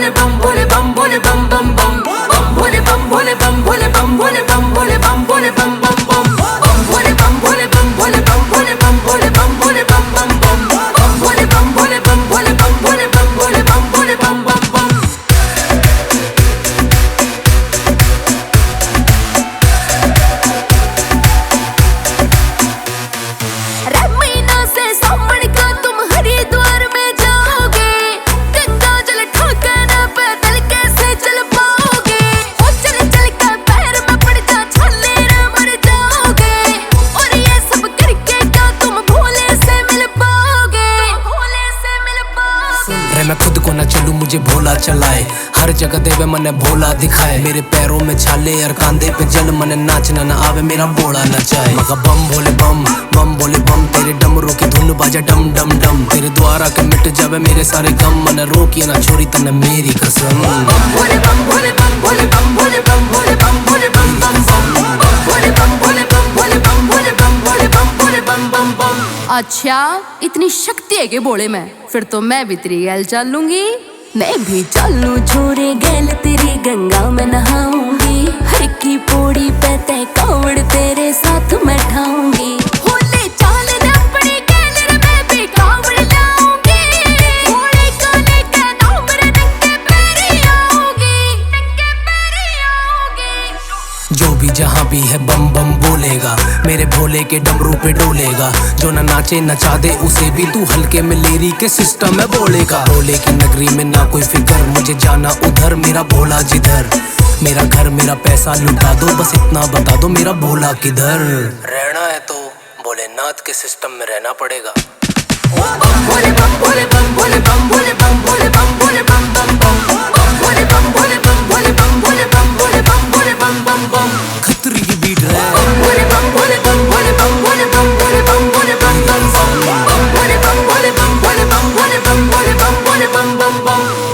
भोले बम भोले बम भोले बम बम बम बम भोले बम भोले बम भोले बम भोले बम भोले बम भोले बम बम बम बम भोले बम भोले बम भोले बम भोले बम भोले बम भोले बम बम बम बम भोले बम भोले बम भोले बम भोले बम भोले बम भोले बम बम बम। मैं खुद को न चलूं मुझे भोला चलाए, हर जगह देवे मने भोला दिखाए। मेरे पैरों में छाले और कांधे पे जल, मने नाचना न आवे मेरा भोला नचाए। मगा बम भोले बम बम भोले बम, तेरे डमरू की धुन बाजा डम डम डम। तेरे द्वारा के मिट जावे मेरे सारे गम, मन रोकिए ना छोरी तने मेरी कसम। बम भोले बम भोले बम भोले बम भोले बम भोले बम भोले बम बम बम बम भोले बम भोले बम भोले बम भोले बम भोले बम भोले बम बम बम। अच्छा इतनी शक्ति है के भोले में, फिर तो मैं भी तेरी गैल चल लूंगी। मैं भी चलूं छोरे गैल तेरी गंगा में नहाऊंगी। हर की पौड़ी पे तय कावड़ तेरे साथ मैं ठाऊंगी। होले चाल दे अपनी गैल रे मैं भी कावड़ लाऊंगी। भोले को लेके नाम रे नंगे पैरी आऊंगी, नंगे पैरी आऊंगी। जो भी जहाँ भी है बम बम बोलेगा, मेरे भोले के डमरू पे डोलेगा। जो ना नाचे नचा दे उसे भी तू हल्के में लेरी के सिस्टम में बोलेगा। भोले की नगरी में ना कोई फिक्र, मुझे जाना उधर मेरा भोला जिधर। मेरा घर मेरा पैसा लुटा दो, बस इतना बता दो मेरा भोला किधर। रहना है तो भोलेनाथ के सिस्टम में रहना पड़ेगा। बम भोले बम भोले बम भोले बम भोले बम भोले बम भोले बम बम बम बम भोले बम भोले बम भोले बम भोले बम भोले बम भोले बम बम बम। खतरी की बीट रहा है। बम भोले बम भोले बम भोले बम भोले बम भोले बम भोले बम बम बम बम भोले बम भोले बम भोले बम भोले बम भोले बम भोले बम बम बम।